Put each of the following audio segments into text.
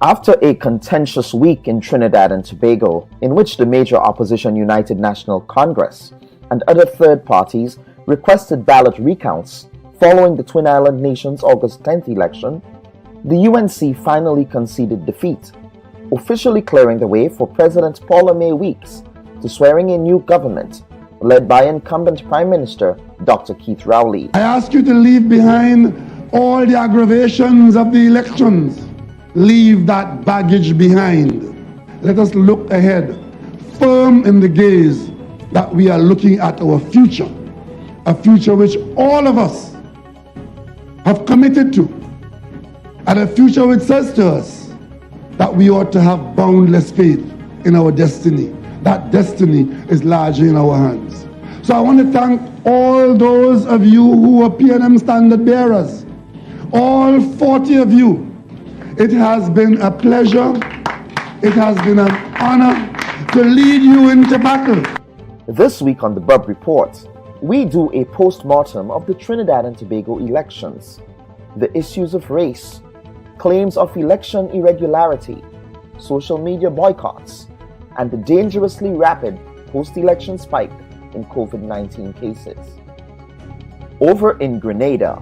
After a contentious week in Trinidad and Tobago, in which the major opposition United National Congress and other third parties requested ballot recounts following the Twin Island nation's August 10th election, the UNC finally conceded defeat, officially clearing the way for President Paula May Weeks to swearing a new government led by incumbent Prime Minister Dr. Keith Rowley. I ask you to leave behind all the aggravations of the elections. Leave that baggage behind. Let us look ahead, firm in the gaze that we are looking at our future, a future which all of us have committed to, and a future which says to us that we ought to have boundless faith in our destiny. That destiny is largely in our hands. So I want to thank all those of you who are PNM standard bearers, all 40 of you. It has been a pleasure, it has been an honor to lead you into battle. This week on the Bub Report, we do a post-mortem of the Trinidad and Tobago elections, the issues of race, claims of election irregularity, social media boycotts, and the dangerously rapid post-election spike in COVID-19 cases. Over in Grenada,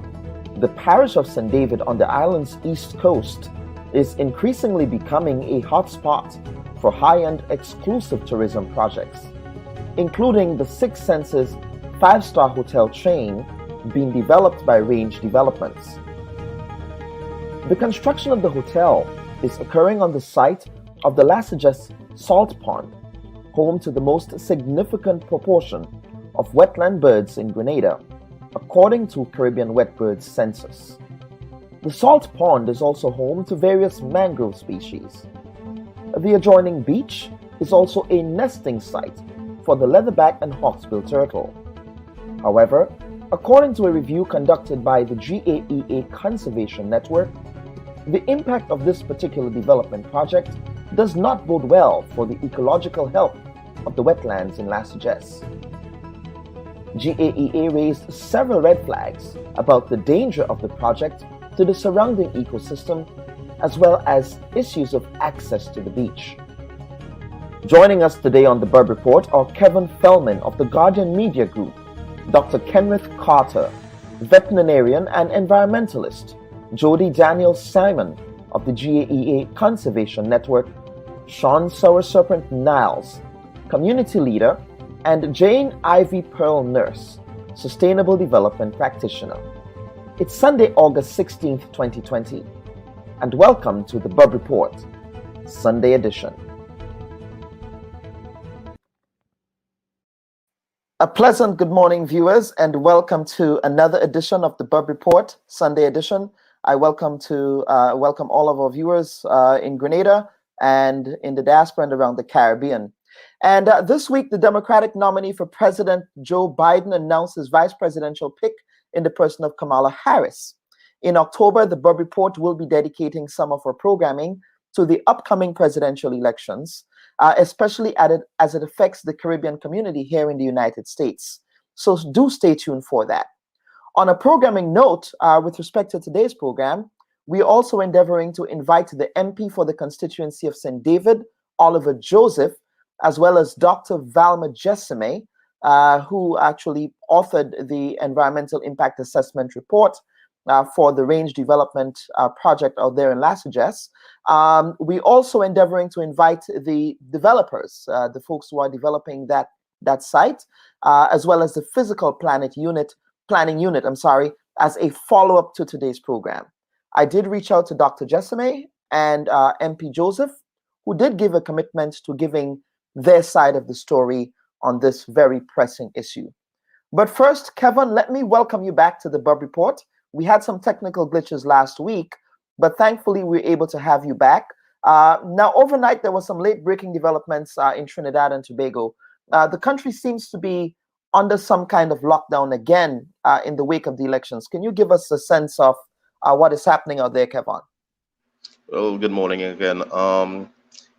the parish of St. David on the island's east coast is increasingly becoming a hotspot for high-end exclusive tourism projects, including the Six Senses 5-star hotel chain being developed by Range Developments. The construction of the hotel is occurring on the site of the Lasages Salt Pond, home to the most significant proportion of wetland birds in Grenada, according to Caribbean Wet Birds Census. The salt pond is also home to various mangrove species. The adjoining beach is also a nesting site for the leatherback and hawksbill turtle. However, according to a review conducted by the GAEA Conservation Network, the impact of this particular development project does not bode well for the ecological health of the wetlands in Lasages. GAEA raised several red flags about the danger of the project to the surrounding ecosystem, as well as issues of access to the beach. Joining us today on the Bub Report are Kevin Fellman of the Guardian Media Group, Dr. Kenneth Carter, veterinarian and environmentalist, Jody Daniel Simon of the GAEA Conservation Network, Sean Sour Serpent Niles, community leader, and Jane Ivy Pearl Nurse, sustainable development practitioner. It's Sunday, August 16th, 2020, and welcome to the Bub Report, Sunday edition. A pleasant good morning, viewers, and welcome to another edition of the Bub Report, Sunday edition. I welcome all of our viewers in Grenada and in the diaspora and around the Caribbean. And this week, the Democratic nominee for President Joe Biden announced his vice presidential pick in the person of Kamala Harris. In October, the Bub Report will be dedicating some of our programming to the upcoming presidential elections, especially as it affects the Caribbean community here in the United States. So do stay tuned for that. On a programming note, with respect to today's program, we are also endeavoring to invite the MP for the constituency of St. David, Oliver Joseph, as well as Dr. Valma Jessame, who actually authored the Environmental Impact Assessment Report for the range development project out there in Lasajes. We also endeavoring to invite the developers, the folks who are developing that site, as well as the physical planning unit, as a follow-up to today's program. I did reach out to Dr. Jessame and MP Joseph, who did give a commitment to giving their side of the story on this very pressing issue. But first, Kevin, let me welcome you back to the Bub Report. We had some technical glitches last week, but thankfully we were able to have you back. Now, overnight, there were some late-breaking developments in Trinidad and Tobago. The country seems to be under some kind of lockdown again in the wake of the elections. Can you give us a sense of what is happening out there, Kevin? Well, good morning again.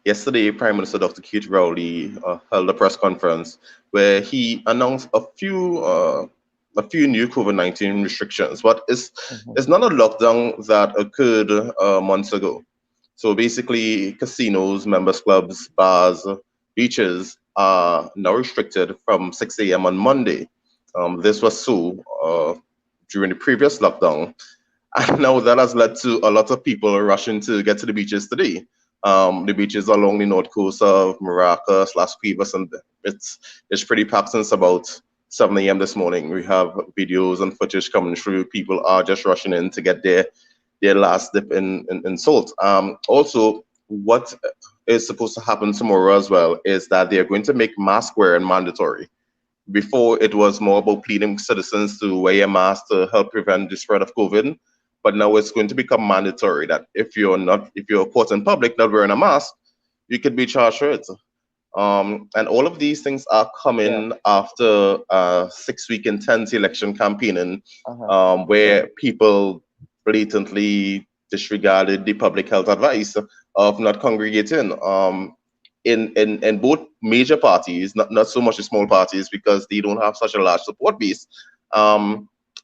Yesterday, Prime Minister Dr. Keith Rowley held a press conference where he announced a few new COVID-19 restrictions, but it's not a lockdown that occurred months ago. So basically, casinos, members clubs, bars, beaches are now restricted from 6 a.m. on Monday. This was so during the previous lockdown. And now that has led to a lot of people rushing to get to the beaches today. The beaches along the north coast of Maracas, Las Cuevas, and it's pretty packed since about 7 a.m. this morning. We have videos and footage coming through. People are just rushing in to get their last dip in salt. Also, what is supposed to happen tomorrow as well is that they're going to make mask wearing mandatory. Before, it was more about pleading citizens to wear a mask to help prevent the spread of COVID. But now it's going to become mandatory that if you're caught in public not wearing a mask, you could be charged for it. And all of these things are coming after a 6-week intense election campaigning, where people blatantly disregarded the public health advice of not congregating. In both major parties, not so much the small parties because they don't have such a large support base.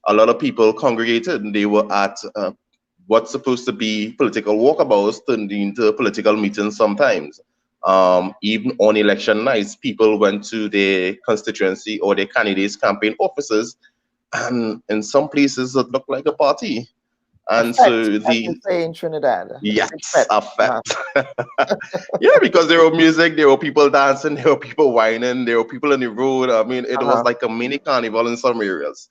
A lot of people congregated and they were at what's supposed to be political walkabouts turned into political meetings sometimes. Even on election nights, people went to their constituency or their candidates' campaign offices, and in some places it looked like a party. And so as you say in Trinidad. Yes, a fact. Yeah, because there were music, there were people dancing, there were people whining, there were people in the road. I mean, it was like a mini carnival in some areas.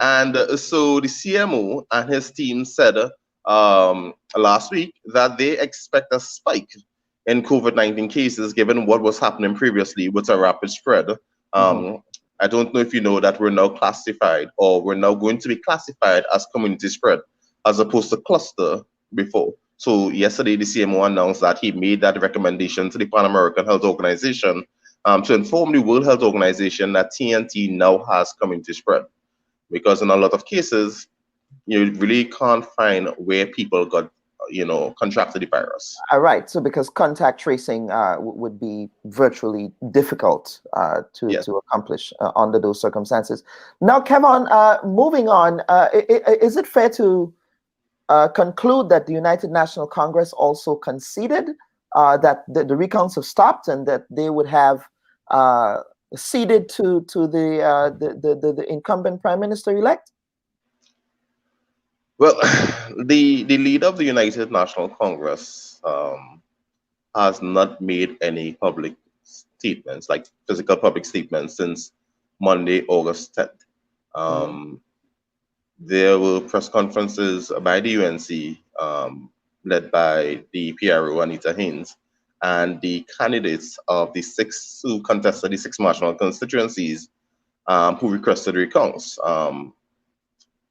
And so the CMO and his team said last week that they expect a spike in COVID-19 cases given what was happening previously with a rapid spread. I don't know if you know that we're now classified, or we're now going to be classified as community spread as opposed to cluster before. So yesterday, the CMO announced that he made that recommendation to the Pan American Health Organization to inform the World Health Organization that TNT now has community spread. Because in a lot of cases, you really can't find where people got, contracted the virus. All right. So because contact tracing would be virtually difficult to accomplish under those circumstances. Now, Kevin, moving on, is it fair to conclude that the United National Congress also conceded that the recounts have stopped and that they would have ceded to the incumbent Prime Minister-elect? Well, the leader of the United National Congress has not made any public statements, like physical public statements, since Monday, August 10th. There were press conferences by the UNC, led by the PRO, Anita Haynes, and the candidates of the 6 who contested the 6 marginal constituencies who requested recounts.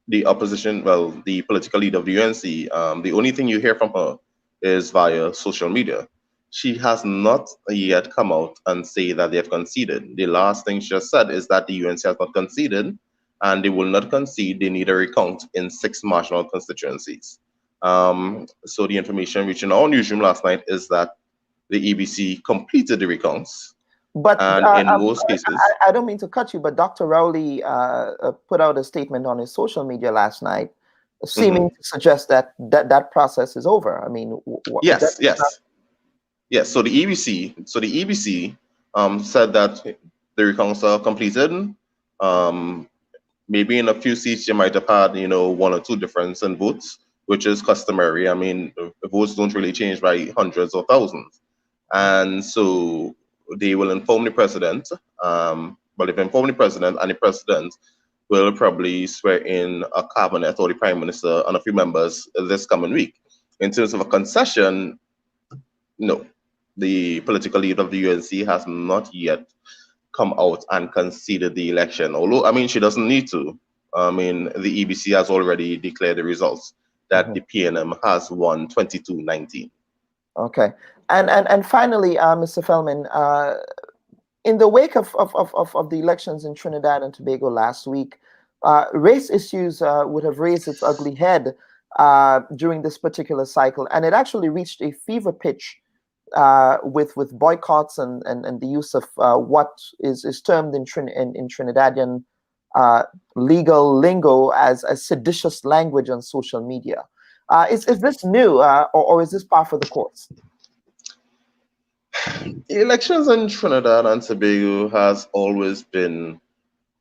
The opposition, the political leader of the UNC, the only thing you hear from her is via social media. She has not yet come out and say that they have conceded. The last thing she has said is that the UNC has not conceded and they will not concede. They need a recount in 6 marginal constituencies. So the information reaching our newsroom last night is that the EBC completed the recounts. But in most cases, I don't mean to cut you, but Dr. Rowley put out a statement on his social media last night, seeming to suggest that process is over. I mean, yes. So the EBC, said that the recounts are completed. maybe in a few seats you might have had, one or two difference in votes, which is customary. I mean, votes don't really change by hundreds or thousands. And so they will inform the president. Well, if inform the president, and the president will probably swear in a cabinet or the prime minister and a few members this coming week. In terms of a concession, no. The political leader of the UNC has not yet come out and conceded the election. Although, I mean, she doesn't need to. I mean, the EBC has already declared the results that the PNM has won 22-19. Okay. And finally, Mr. Feldman, in the wake of the elections in Trinidad and Tobago last week, race issues would have raised its ugly head during this particular cycle, and it actually reached a fever pitch with boycotts and the use of what is termed in Trinidadian legal lingo as a seditious language on social media. Is this new, or is this par for the course? Elections in Trinidad and Tobago has always been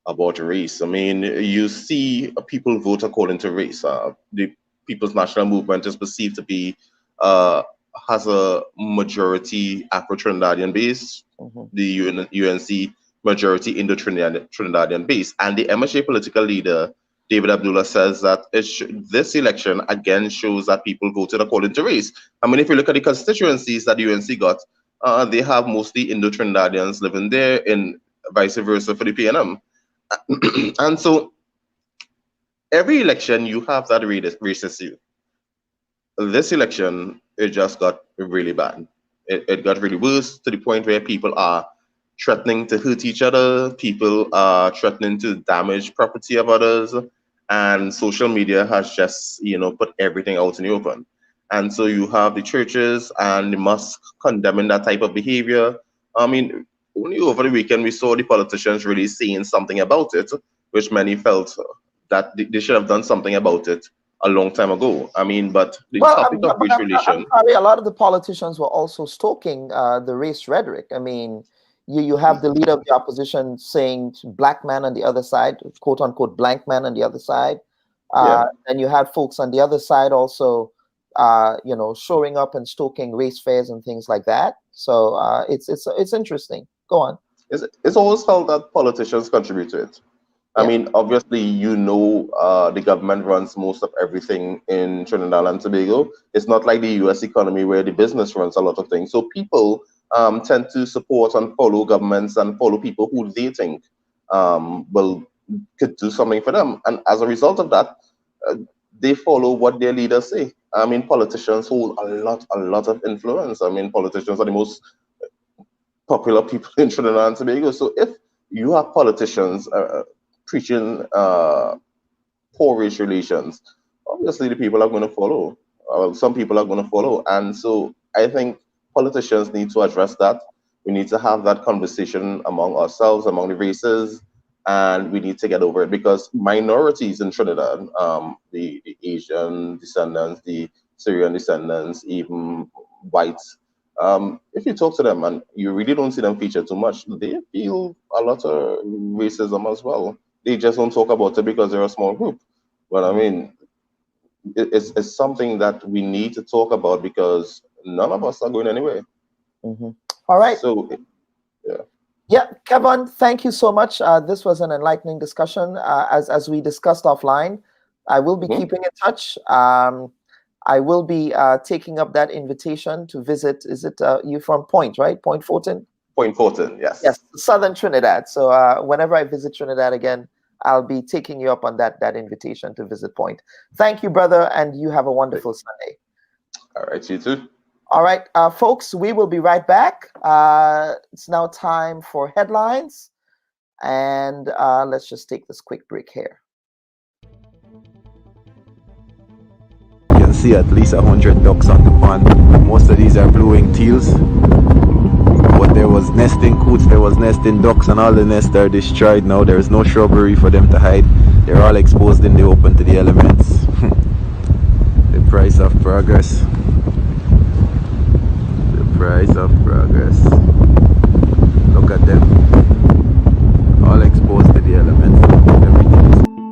about race. I mean, you see people vote according to race. The People's National Movement is perceived to be has a majority Afro-Trinidadian base, the UNC majority Indo-Trinidadian base, and the MHA political leader David Abdullah says that this election again shows that people voted according to race. I mean, if you look at the constituencies that the UNC got, they have mostly Indo-Trinidadians living there, and vice versa for the PNM. And so every election you have that race issue. This election, it just got really bad. It got really worse to the point where people are threatening to hurt each other. People are threatening to damage property of others. And social media has just, put everything out in the open. And so you have the churches and the mosque condemning that type of behavior. I mean, only over the weekend we saw the politicians really saying something about it, which many felt that they should have done something about it a long time ago. I mean, but the topic of race relation. A lot of the politicians were also stoking the race rhetoric. I mean, you have the leader of the opposition saying black man on the other side, quote unquote, blank man on the other side. And you had folks on the other side also, showing up and stoking race fairs and things like that. So it's interesting. Go on. It's always felt that politicians contribute to it. I mean, obviously, the government runs most of everything in Trinidad and Tobago. It's not like the US economy where the business runs a lot of things. So people tend to support and follow governments and follow people who they think could do something for them. And as a result of that, they follow what their leaders say. I mean, politicians hold a lot of influence. I mean, politicians are the most popular people in Trinidad and Tobago. So if you have politicians preaching poor race relations, obviously the people are going to follow. Some people are going to follow. And so I think politicians need to address that. We need to have that conversation among ourselves, among the races, and we need to get over it, because minorities in Trinidad, the Asian descendants, the Syrian descendants, even whites, if you talk to them and you really don't see them feature too much, they feel a lot of racism as well. They just don't talk about it because they're a small group. But I mean, it's something that we need to talk about, because none of us are going anywhere. All right. So, yeah, Kevin, thank you so much. This was an enlightening discussion. As we discussed offline, I will be keeping in touch. I will be taking up that invitation to visit. Is it you from Point, right? Point Fortin? Point Fortin, yes. Yes, southern Trinidad. So whenever I visit Trinidad again, I'll be taking you up on that invitation to visit Point. Thank you, brother, and you have a wonderful Sunday. All right, you too. All right, folks, we will be right back. It's now time for headlines, and let's just take this quick break here. You can see at least 100 ducks on the pond. Most of these are blue-winged teals, but there was nesting coots, there was nesting ducks, and all the nests are destroyed now. There is no shrubbery for them to hide. They're all exposed in the open to the elements. The price of progress. Price of progress. Look at them, all exposed to the elements. Everything.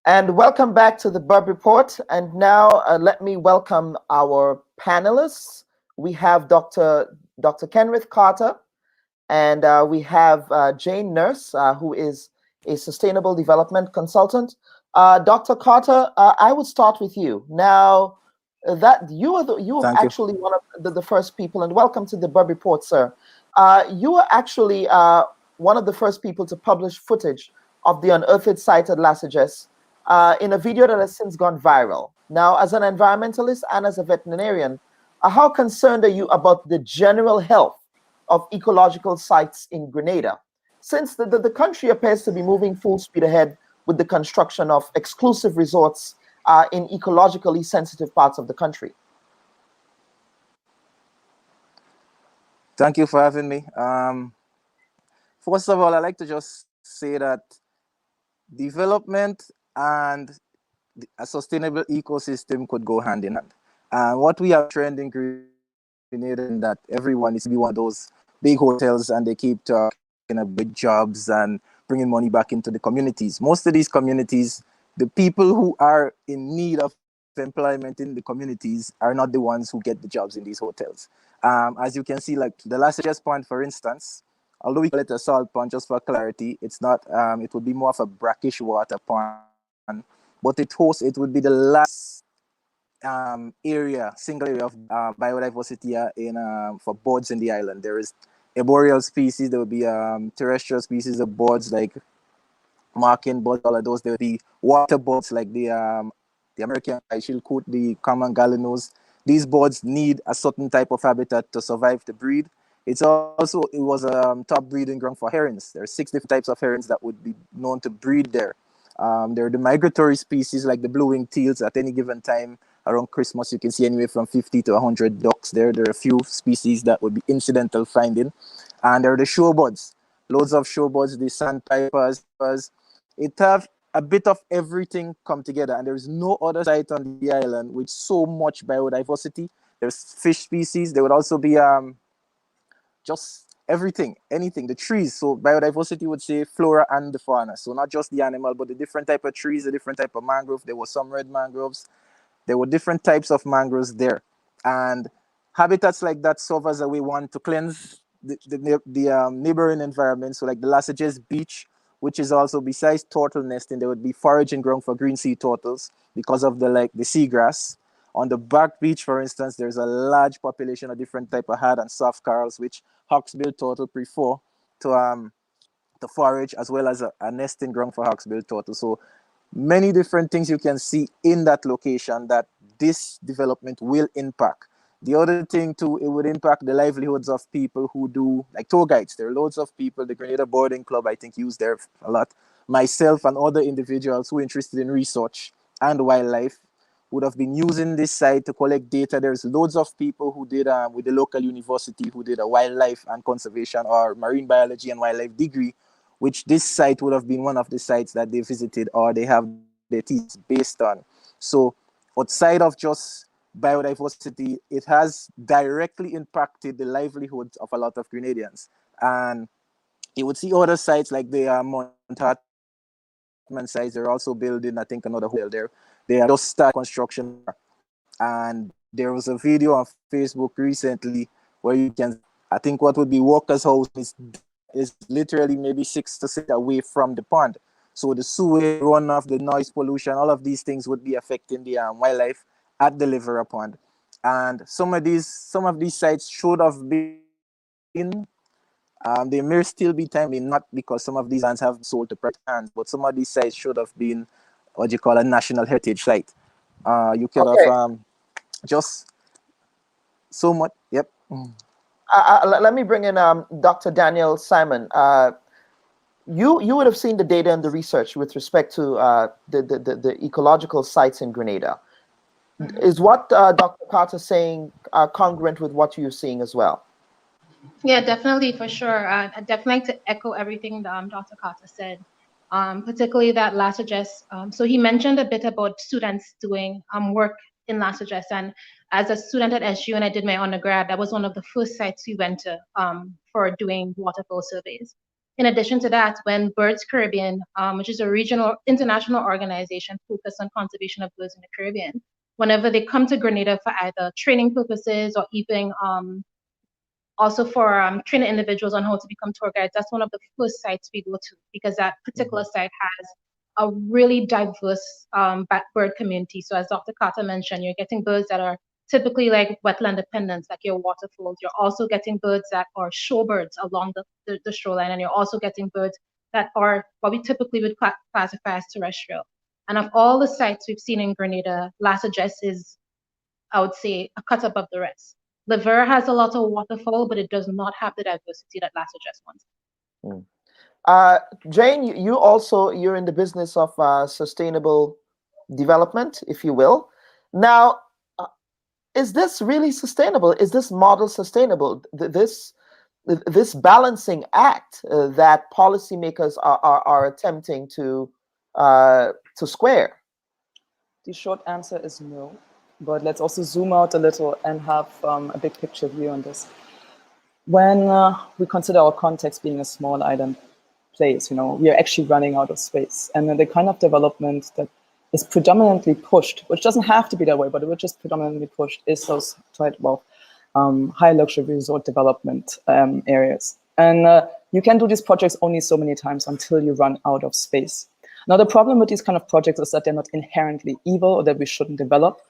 And welcome back to the Burb Report. And now let me welcome our panelists. We have Dr. Kenrith Carter, and we have Jane Nurse, who is a sustainable development consultant. Dr. Carter, I would start with you. Now, that you were Thank you. actually one of the first people, and welcome to the Burb Report, sir. You were actually one of the first people to publish footage of the unearthed site at Lasages in a video that has since gone viral. Now, as an environmentalist and as a veterinarian, how concerned are you about the general health of ecological sites in Grenada, since the country appears to be moving full speed ahead with the construction of exclusive resorts in ecologically sensitive parts of the country? Thank you for having me. First of all, I'd like to just say that development and a sustainable ecosystem could go hand in hand. And what we have trend in Grenada is that everyone is to be one of those big hotels, and they keep talking about big jobs and bringing money back into the communities. Most of these communities, the people who are in need of employment in the communities are not the ones who get the jobs in these hotels. As you can see, like the last suggest point, for instance, although we call it a salt pond, just for clarity, it's not. It would be more of a brackish water pond, but it would be the last single area of biodiversity for birds in the island. There is arboreal species. There will be terrestrial species of birds like marking birds, all of those. There will be water birds like the American shilcoot, the common gallinose. These birds need a certain type of habitat to survive to breed. It was a top breeding ground for herons. There are 6 different types of herons that would be known to breed there. There are the migratory species like the blue-winged teals. At any given time around Christmas, you can see anywhere from 50 to 100 ducks there. There are a few species that would be incidental finding. And there are the shorebirds. Loads of shorebirds, the sandpipers. It have a bit of everything come together, and there is no other site on the island with so much biodiversity. There's fish species. There would also be just everything, anything, the trees. So biodiversity would say flora and the fauna. So not just the animal, but the different type of trees, the different type of mangrove. There were some red mangroves. There were different types of mangroves there. And habitats like that serve as a way, one, to cleanse the neighboring environment. So like the Lasages Beach, which is also, besides turtle nesting, there would be foraging ground for green sea turtles because of the seagrass. On the back beach, for instance, there's a large population of different type of hard and soft corals, which hawksbill turtle prefer to forage, as well as a nesting ground for hawksbill turtle. So many different things you can see in that location that this development will impact. The other thing too, it would impact the livelihoods of people who do like tour guides. There are loads of people. The Grenada Boarding Club, I think, use there a lot. Myself and other individuals who are interested in research and wildlife would have been using this site to collect data. There's loads of people who did with the local university who did a wildlife and conservation or marine biology and wildlife degree, which this site would have been one of the sites that they visited or they have their thesis based on. So outside of just biodiversity, it has directly impacted the livelihoods of a lot of Grenadians. And you would see other sites like the Mount Hartman sites. They're also building, I think, another hotel there. They are just start construction. And there was a video on Facebook recently where you can, I think what would be Walker's house is literally maybe 6 to 6 away from the pond. So the sewage runoff, the noise pollution, all of these things would be affecting the wildlife at the Livera Pond. And some of these sites should have been, they may still be timely, not because some of these lands have sold to private hands, but some of these sites should have been what you call a national heritage site. You could Okay. have just so much. Yep. Let me bring in Dr. Daniel Simon. You would have seen the data and the research with respect to the ecological sites in Grenada. Is what Dr. Carter saying congruent with what you're seeing as well? Yeah, definitely, for sure. I'd definitely like to echo everything that Dr. Carter said, particularly that last address. So he mentioned a bit about students doing work in last address. And as a student at SU, and I did my undergrad, that was one of the first sites we went to for doing waterfall surveys. In addition to that, when Birds Caribbean, which is a regional international organization focused on conservation of birds in the Caribbean, whenever they come to Grenada for either training purposes or even also for training individuals on how to become tour guides, that's one of the first sites we go to, because that particular site has a really diverse bird community. So as Dr. Carter mentioned, you're getting birds that are typically like wetland dependents, like your waterfalls. You're also getting birds that are shorebirds along the shoreline, and you're also getting birds that are what we typically would classify as terrestrial. And of all the sites we've seen in Grenada, Las Address is, I would say, a cut above the rest. Livera has a lot of waterfall, but it does not have the diversity that Las Address wants. Jane, you're in the business of sustainable development, if you will. Now, is this really sustainable? Is this model sustainable? This balancing act that policymakers are attempting to square? The short answer is no. But let's also zoom out a little and have a big picture view on this. When we consider our context being a small island place, we are actually running out of space. And the kind of development that is predominantly pushed, which doesn't have to be that way, but which is predominantly pushed, is those high luxury resort development areas. And you can do these projects only so many times until you run out of space. Now, the problem with these kind of projects is that they're not inherently evil or that we shouldn't develop.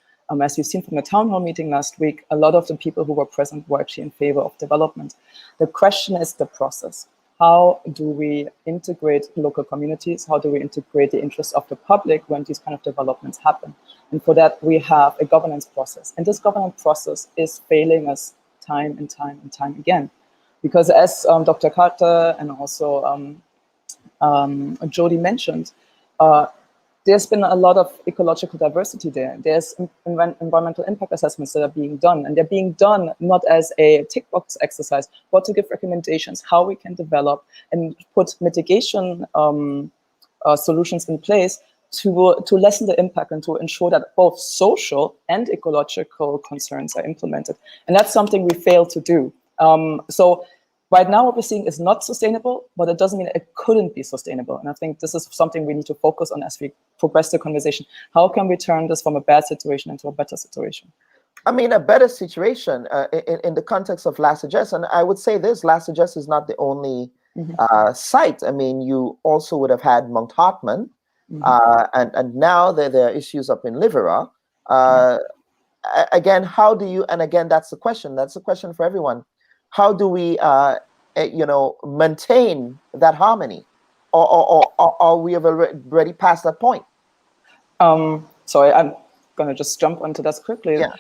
As you've seen from the town hall meeting last week, a lot of the people who were present were actually in favor of development. The question is the process. How do we integrate local communities? How do we integrate the interests of the public when these kind of developments happen? And for that, we have a governance process. And this governance process is failing us time and time and time again. Because as Dr. Carter and also Jody mentioned, there's been a lot of ecological diversity there. There's environmental impact assessments that are being done, and they're being done not as a tick box exercise, but to give recommendations how we can develop and put mitigation solutions in place to lessen the impact and to ensure that both social and ecological concerns are implemented. And that's something we fail to do. So right now, what we're seeing is not sustainable, but it doesn't mean it couldn't be sustainable. And I think this is something we need to focus on as we progress the conversation. How can we turn this from a bad situation into a better situation? I mean, a better situation in the context of Las Address. And I would say this, Las Address is not the only site. I mean, you also would have had Mount Hartman, and now there are issues up in Livera. Again, how do you, and again, that's the question for everyone. How do we, maintain that harmony, or we have already passed that point? Sorry, I'm going to just jump onto that quickly. Yeah.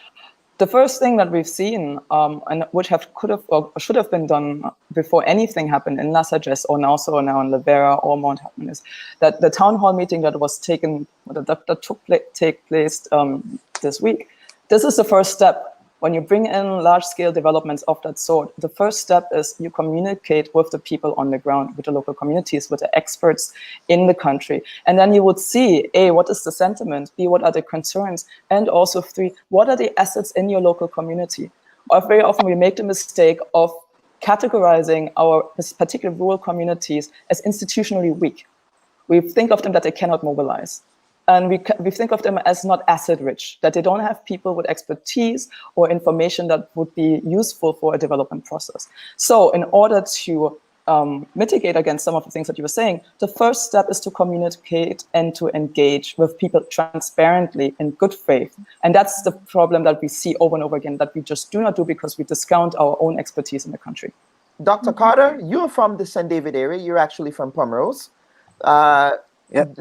The first thing that we've seen, and which could have or should have been done before anything happened in Las Address or now in Livera or Mount Hartman, is that the town hall meeting that was took place this week. This is the first step. When you bring in large-scale developments of that sort, the first step is you communicate with the people on the ground, with the local communities, with the experts in the country. And then you would see, A, what is the sentiment? B, what are the concerns? And also 3, what are the assets in your local community? Or very often we make the mistake of categorizing our particular rural communities as institutionally weak. We think of them that they cannot mobilize. And we think of them as not asset rich, that they don't have people with expertise or information that would be useful for a development process. So in order to mitigate against some of the things that you were saying, the first step is to communicate and to engage with people transparently in good faith. And that's the problem that we see over and over again, that we just do not do because we discount our own expertise in the country. Dr. Carter, you're from the St. David area. You're actually from Primrose.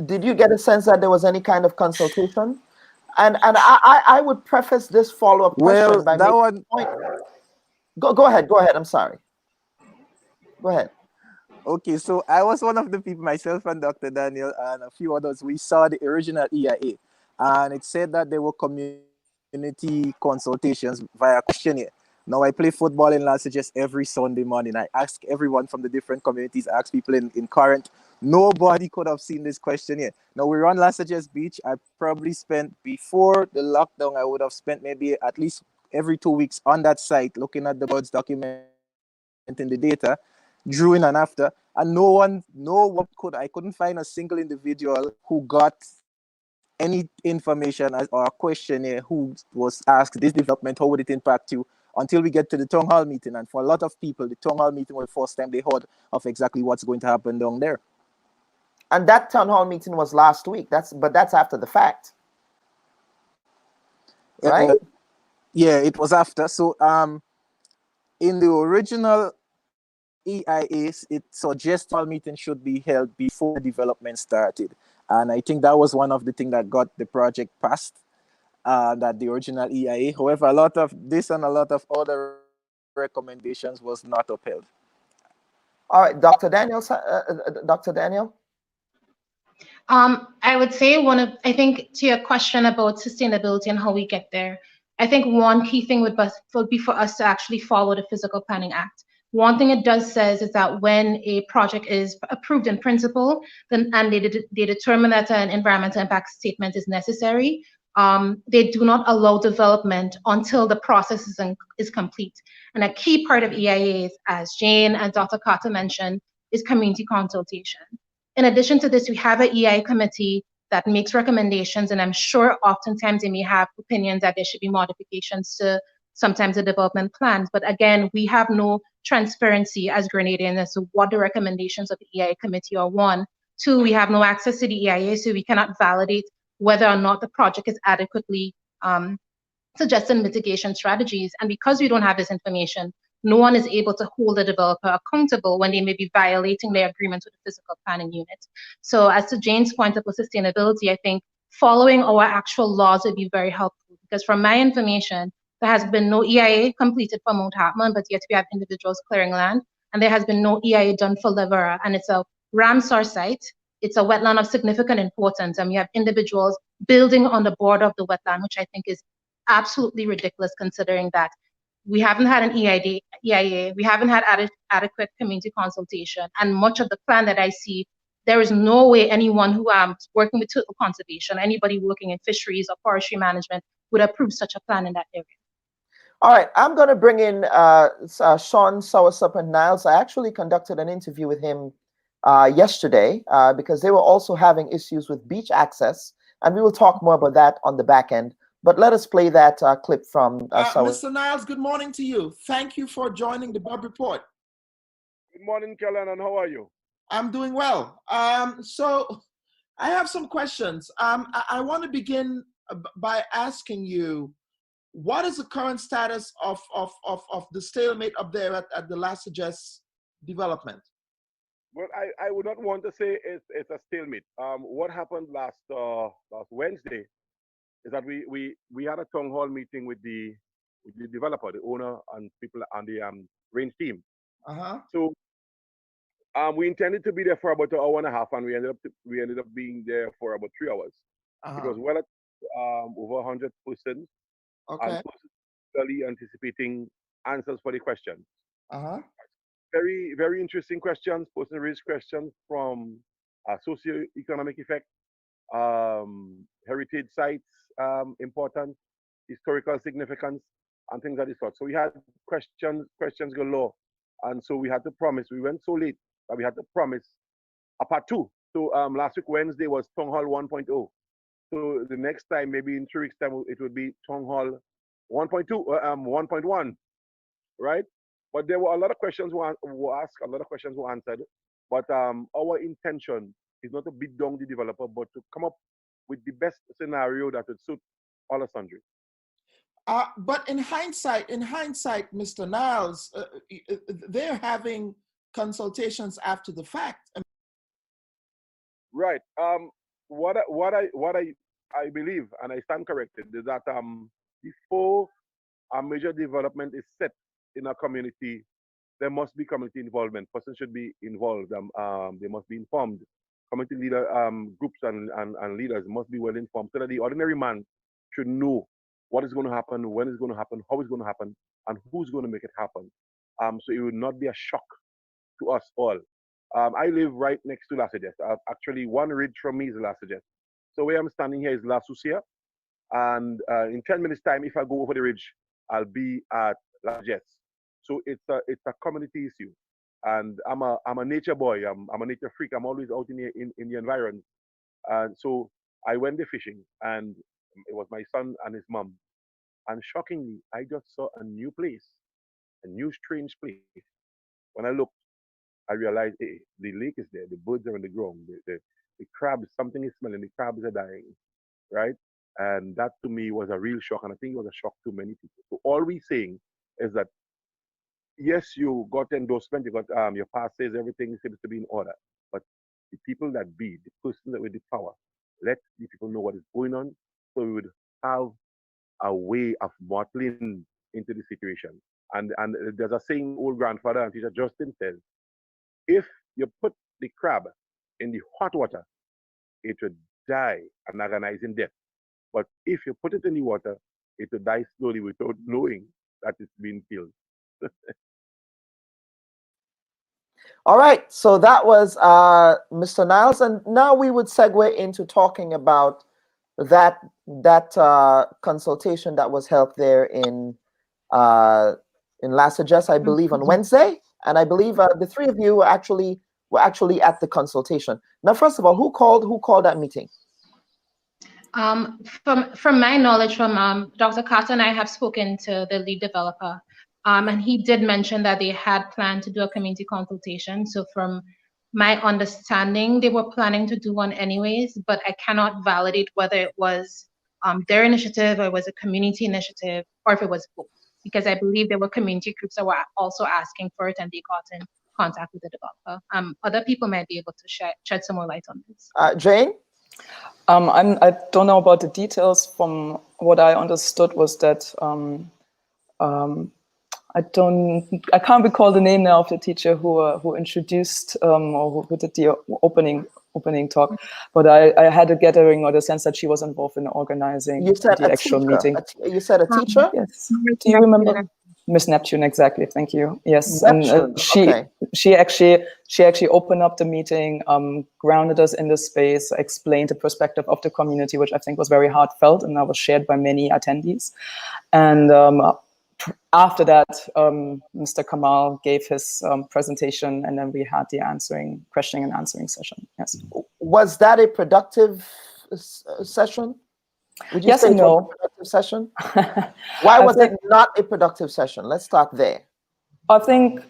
Did you get a sense that there was any kind of consultation? And I would preface this follow-up question by making a point. Go ahead. I'm sorry. Go ahead. Okay, so I was one of the people, myself and Dr. Daniel and a few others, we saw the original EIA, and it said that there were community consultations via questionnaire. Now, I play football in Las Vegas every Sunday morning. I ask everyone from the different communities, I ask people in current. Nobody could have seen this questionnaire. Now, we're on Las Vegas Beach. I probably spent, before the lockdown, I would have spent maybe at least every 2 weeks on that site looking at the birds, documenting the data, during and after, and I couldn't find a single individual who got any information or a questionnaire who was asked this development, how would it impact you, until we get to the town hall meeting. And for a lot of people, the town hall meeting was the first time they heard of exactly what's going to happen down there. And that town hall meeting was last week. That's after the fact, right? Yeah, it was after. So in the original EIAs, it suggests all meeting should be held before the development started. And I think that was one of the things that got the project passed, that the original EIA. However, a lot of this and a lot of other recommendations was not upheld. All right, Dr. Daniel. Dr. Daniel? I would say I think to your question about sustainability and how we get there, I think one key thing would be for us to actually follow the Physical Planning Act. One thing it does says is that when a project is approved in principle, then and they determine that an environmental impact statement is necessary, they do not allow development until the process is complete. And a key part of EIAs, as Jane and Dr. Carter mentioned, is community consultation. In addition to this, we have an EI committee that makes recommendations, and I'm sure oftentimes they may have opinions that there should be modifications to sometimes the development plans. But again, we have no transparency as Grenadians as to what the recommendations of the EI committee are. One. Two, we have no access to the EIA, so we cannot validate whether or not the project is adequately suggesting mitigation strategies. And because we don't have this information, no one is able to hold the developer accountable when they may be violating their agreements with the physical planning unit. So as to Jane's point about sustainability, I think following our actual laws would be very helpful, because from my information, there has been no EIA completed for Mount Hartman, but yet we have individuals clearing land, and there has been no EIA done for Levera, and it's a Ramsar site. It's a wetland of significant importance, and we have individuals building on the border of the wetland, which I think is absolutely ridiculous considering that we haven't had an EIA, we haven't had adequate community consultation, and much of the plan that I see, there is no way anyone who is working with turtle conservation, anybody working in fisheries or forestry management would approve such a plan in that area. All right, I'm going to bring in Sean Soursop and Niles. I actually conducted an interview with him yesterday because they were also having issues with beach access, and we will talk more about that on the back end. But let us play that clip from Mr. Niles, good morning to you. Thank you for joining the Bob Report. Good morning, Kellen, and how are you? I'm doing well. So I have some questions. I want to begin by asking you, what is the current status of the stalemate up there at the Las Vegas development? Well, I would not want to say it's a stalemate. What happened last Wednesday is that we had a town hall meeting with the developer, the owner, and people on the range team. So we intended to be there for about an hour and a half, and we ended up being there for about 3 hours. It was well over 100 persons, and persons anticipating answers for the questions. Very, very interesting questions. Person raised questions from socio-economic effect, heritage sites, importance, historical significance, and things of this sort. So we had questions galore. And so we had to promise. We went so late that we had to promise a part 2. So last week Wednesday was Town Hall 1.0. So the next time, maybe in 3 weeks' time, it would be Town Hall 1.2, 1.1, right? But there were a lot of questions were asked, a lot of questions were answered. But our intention is not to beat down the developer, but to come up with the best scenario that would suit all and sundry. But in hindsight, Mr. Niles, they're having consultations after the fact. Right. What I believe, and I stand corrected, is that before a major development is set in a community, there must be community involvement. Persons should be involved. They must be informed. Community leader groups and leaders must be well informed so that the ordinary man should know what is going to happen, when it's going to happen, how it's going to happen, and who's going to make it happen. So it would not be a shock to us all. I live right next to La Sagesse. Actually, 1 ridge from me is La Sagesse. So where I'm standing here is La Sucia. And in 10 minutes' time, if I go over the ridge, I'll be at La Sagesse. So it's a community issue. And I'm a nature boy. I'm a nature freak. I'm always out in the environment. And so I went there fishing, and it was my son and his mom. And shockingly, I just saw a new place, a new strange place. When I looked, I realized, hey, the lake is there, the birds are on the ground, the crabs, something is smelling, the crabs are dying, right? And that to me was a real shock, and I think it was a shock to many people. So all we're saying is that, yes, you got endorsement, you got your past says everything seems to be in order, but the people that be, the person that with the power, let the people know what is going on, so we would have a way of modeling into the situation. And there's a saying old grandfather and teacher Justin says, if you put the crab in the hot water, it would die an agonizing death. But if you put it in the water, it would die slowly without knowing that it's being killed. All right, so that was Mr. Niles, and now we would segue into talking about that consultation that was held there in La Sagesse, I believe, on Wednesday, and I believe the 3 of you were actually at the consultation. Now, first of all, who called that meeting? From my knowledge, from Dr. Carter and I have spoken to the lead developer, and he did mention that they had planned to do a community consultation. So from my understanding, they were planning to do one anyways, but I cannot validate whether it was their initiative or it was a community initiative or if it was both, because I believe there were community groups that were also asking for it and they got in contact with the developer. Other people might be able to shed some more light on this. Jane? I don't know about the details. From what I understood was that I can't recall the name now of the teacher who introduced or who did the opening talk, but I had a gathering or the sense that she was involved in organizing the actual meeting. You said a teacher? Yes. Do you remember? Miss Neptune, exactly. Thank you. Yes, Neptune. And she actually opened up the meeting, grounded us in the space, explained the perspective of the community, which I think was very heartfelt, and that was shared by many attendees. And after that, Mr. Kamal gave his presentation, and then we had the questioning and answering session. Yes. Was that a productive session? Would you yes say and it was no. a productive session? Why was it not a productive session? Let's start there. I think,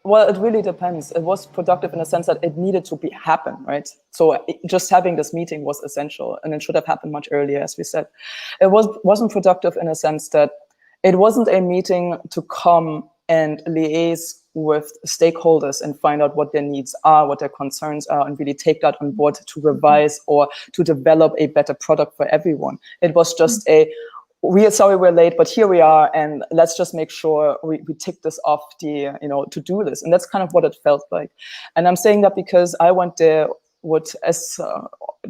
well, it really depends. It was productive in the sense that it needed to happen, right? So just having this meeting was essential, and it should have happened much earlier, as we said. It wasn't productive in a sense that it wasn't a meeting to come and liaise with stakeholders and find out what their needs are, what their concerns are, and really take that on board to revise or to develop a better product for everyone. It was just we are sorry we're late, but here we are, and let's just make sure we tick this off the, to do this. And that's kind of what it felt like. And I'm saying that because I went there with, as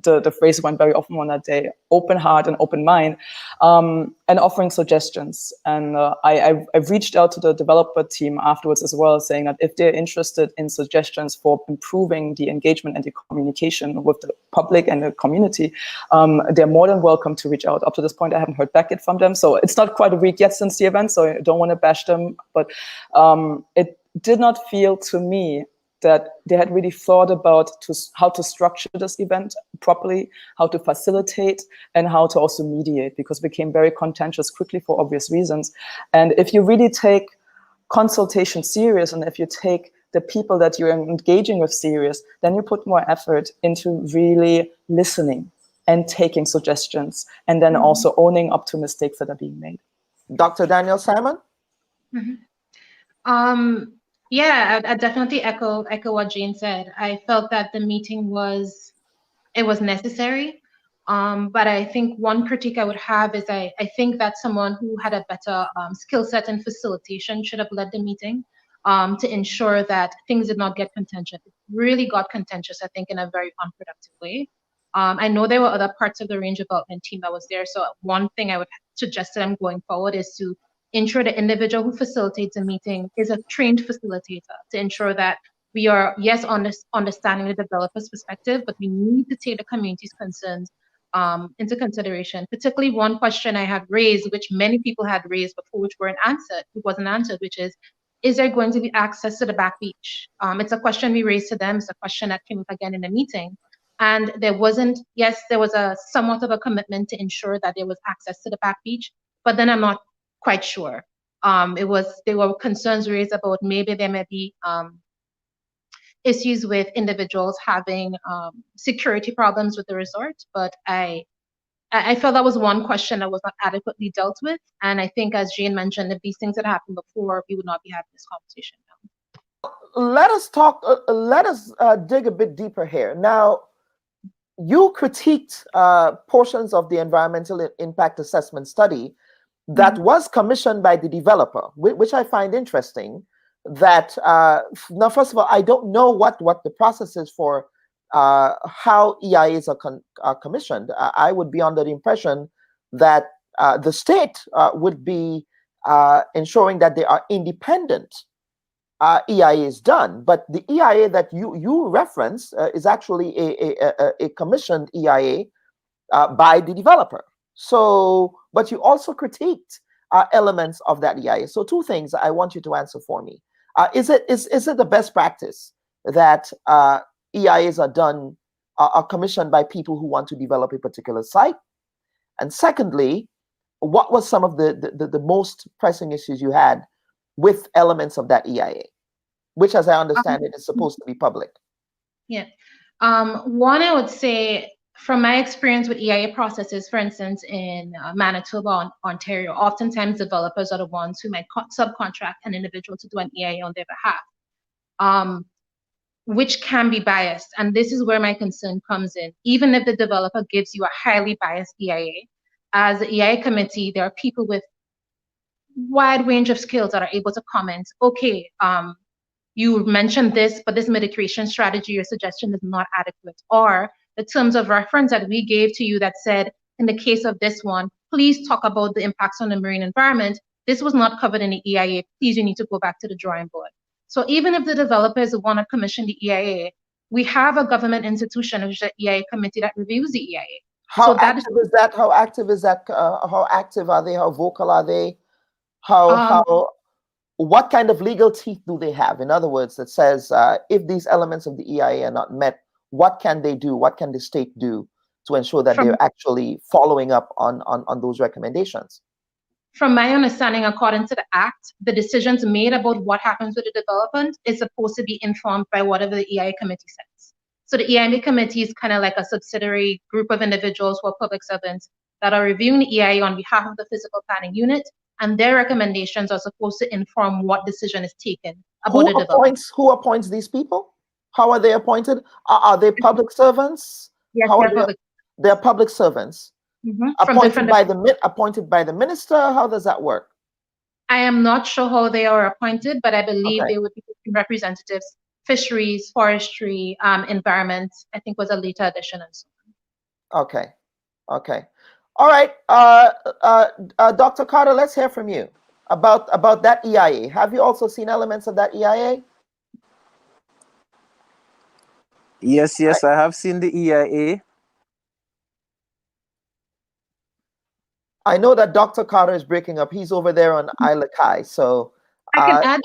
the phrase went very often on that day, open heart and open mind, and offering suggestions. And I reached out to the developer team afterwards as well, saying that if they're interested in suggestions for improving the engagement and the communication with the public and the community, they're more than welcome to reach out. Up to this point, I haven't heard back from them. So it's not quite a week yet since the event, so I don't want to bash them, but did not feel to me that they had really thought about how to structure this event properly, how to facilitate, and how to also mediate, because it became very contentious quickly for obvious reasons. And if you really take consultation serious, and if you take the people that you're engaging with serious, then you put more effort into really listening and taking suggestions, and then also owning up to mistakes that are being made. Dr. Daniel Simon? Yeah, I definitely echo what Jane said. I felt that the meeting was necessary. But I think one critique I would have is I think that someone who had a better skill set in facilitation should have led the meeting to ensure that things did not get contentious. It really got contentious, I think, in a very unproductive way. I know there were other parts of the range development team that was there. So one thing I would suggest to them going forward is to ensure the individual who facilitates a meeting is a trained facilitator, to ensure that we are, yes, understanding the developer's perspective, but we need to take the community's concerns into consideration. Particularly one question I had raised, which many people had raised before, which wasn't answered, which is there going to be access to the back beach? It's a question we raised to them. It's a question that came up again in the meeting. And there was a somewhat of a commitment to ensure that there was access to the back beach, but then I'm not quite sure. There were concerns raised about maybe there may be issues with individuals having security problems with the resort, but I felt that was one question that was not adequately dealt with. And I think, as Jane mentioned, if these things had happened before, we would not be having this conversation now. Let us dig a bit deeper here. Now, you critiqued portions of the environmental impact assessment study that was commissioned by the developer, which I find interesting. That now, first of all, I don't know what the process is for how EIAs are commissioned. I would be under the impression that the state would be ensuring that they are independent EIAs done. But the EIA that you reference is actually a commissioned EIA by the developer. So, but you also critiqued elements of that EIA. So two things I want you to answer for me. Is it the best practice that EIAs are commissioned by people who want to develop a particular site? And secondly, what was some of the most pressing issues you had with elements of that EIA, which, as I understand it, is supposed to be public? Yeah. One, I would say, from my experience with EIA processes, for instance, in Manitoba, Ontario, oftentimes developers are the ones who might subcontract an individual to do an EIA on their behalf, which can be biased. And this is where my concern comes in. Even if the developer gives you a highly biased EIA, as the EIA committee, there are people with wide range of skills that are able to comment, okay, you mentioned this, but this mitigation strategy or suggestion is not adequate. Or the terms of reference that we gave to you that said, in the case of this one, please talk about the impacts on the marine environment. This was not covered in the EIA. Please, you need to go back to the drawing board. So even if the developers want to commission the EIA, we have a government institution, which is the EIA committee that reviews the EIA. How active is that? How active is that? How active are they? How vocal are they? What kind of legal teeth do they have? In other words, that says if these elements of the EIA are not met, what can they do? What can the state do to ensure that they're actually following up on those recommendations? From my understanding, according to the Act, the decisions made about what happens with the development is supposed to be informed by whatever the EIA committee says. So the EIA committee is kind of like a subsidiary group of individuals who are public servants that are reviewing the EIA on behalf of the physical planning unit, and their recommendations are supposed to inform what decision is taken about the development. Who appoints these people? How are they appointed? Are they public servants? Yes, they're public servants. Appointed by the minister? How does that work? I am not sure how they are appointed, but I believe they would be representatives, fisheries, forestry, environment, I think was a later addition and so on. Okay. All right, Dr. Carter, let's hear from you about that EIA. Have you also seen elements of that EIA? Yes, I have seen the EIA. I know that Dr. Carter is breaking up. He's over there on Isla Kai. So I can add.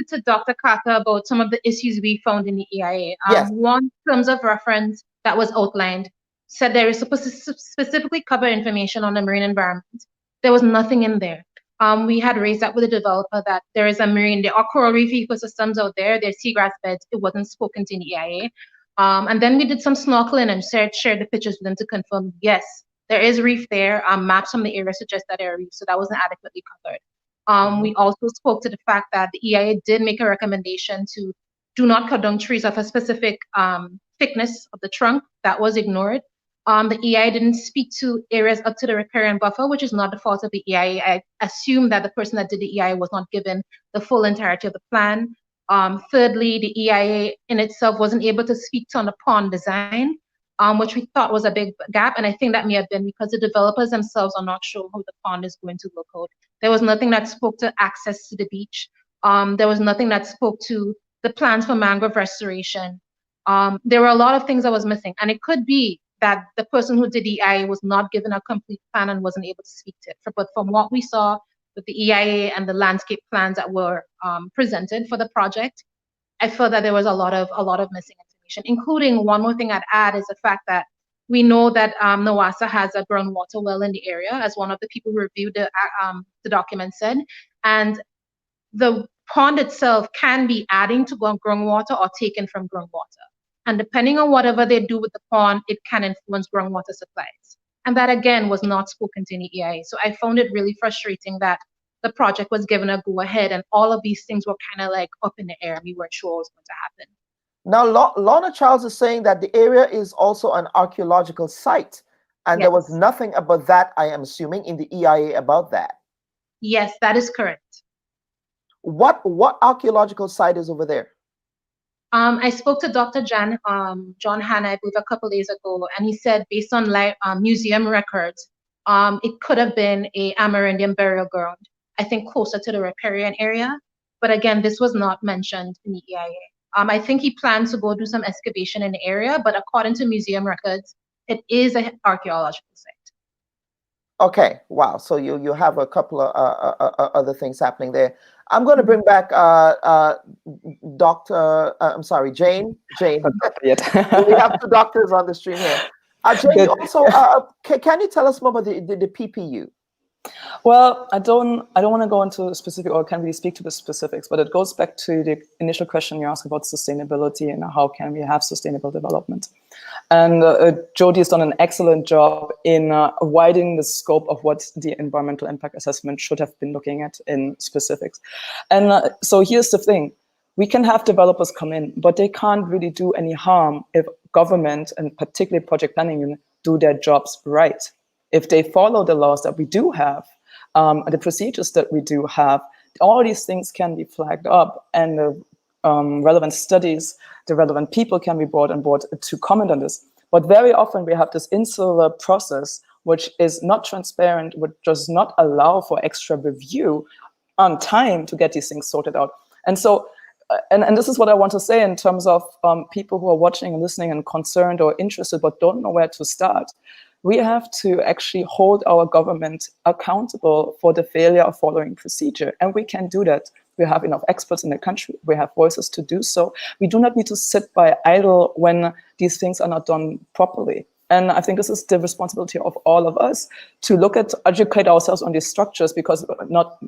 to Dr. Carter about some of the issues we found in the EIA. Yes. One, terms of reference that was outlined said there is supposed to specifically cover information on the marine environment. There was nothing in there. We had raised that with the developer that there are coral reef ecosystems out there, there's seagrass beds. It wasn't spoken to in the EIA. And then we did some snorkeling and shared the pictures with them to confirm, yes, there is reef there. Maps from the area suggest that there are reefs, so that wasn't adequately covered. We also spoke to the fact that the EIA did make a recommendation to do not cut down trees of a specific thickness of the trunk. That was ignored. The EIA didn't speak to areas up to the riparian buffer, which is not the fault of the EIA. I assume that the person that did the EIA was not given the full entirety of the plan. Thirdly, the EIA in itself wasn't able to speak on the pond design, which we thought was a big gap. And I think that may have been because the developers themselves are not sure how the pond is going to look out. There was nothing that spoke to access to the beach. There was nothing that spoke to the plans for mangrove restoration. There were a lot of things that was missing. And it could be that the person who did the EIA was not given a complete plan and wasn't able to speak to it. But from what we saw with the EIA and the landscape plans that were presented for the project, I felt that there was a lot of missing information, including one more thing I'd add is the fact that we know that NOASA has a groundwater well in the area, as one of the people who reviewed the document said, and the pond itself can be adding to groundwater or taken from groundwater. And depending on whatever they do with the pond, it can influence groundwater supplies. And that, again, was not spoken to in the EIA. So I found it really frustrating that the project was given a go-ahead and all of these things were kind of like up in the air. We weren't sure what was going to happen. Now, Lorna Charles is saying that the area is also an archaeological site. And there was nothing about that, I am assuming, in the EIA about that. Yes, that is correct. What archaeological site is over there? I spoke to Dr. John Hanna, I believe, a couple of days ago, and he said, based on museum records, it could have been a Amerindian burial ground, I think closer to the riparian area. But again, this was not mentioned in the EIA. I think he plans to go do some excavation in the area, but according to museum records, it is an archaeological site. Okay, wow. So you have a couple of other things happening there. I'm going to bring back Jane. Jane. We have two doctors on the stream here. Jane, you also, can you tell us more about the PPU? Well, I don't want to go into specific, or can't really speak to the specifics, but it goes back to the initial question you asked about sustainability and how can we have sustainable development. And Jody has done an excellent job in widening the scope of what the environmental impact assessment should have been looking at in specifics. And so here's the thing. We can have developers come in, but they can't really do any harm if government, and particularly project planning unit, do their jobs right. If they follow the laws that we do have, the procedures that we do have, all these things can be flagged up, and the relevant studies, the relevant people can be brought on board to comment on this. But very often we have this insular process which is not transparent, which does not allow for extra review on time to get these things sorted out. And so, and this is what I want to say in terms of people who are watching and listening and concerned or interested but don't know where to start. We have to actually hold our government accountable for the failure of following procedure. And we can do that. We have enough experts in the country. We have voices to do so. We do not need to sit by idle when these things are not done properly. And I think this is the responsibility of all of us to look at, educate ourselves on these structures, because not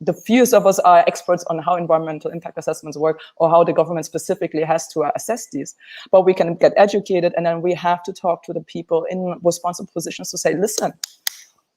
the fewest of us are experts on how environmental impact assessments work or how the government specifically has to assess these. But we can get educated, and then we have to talk to the people in responsible positions to say, listen,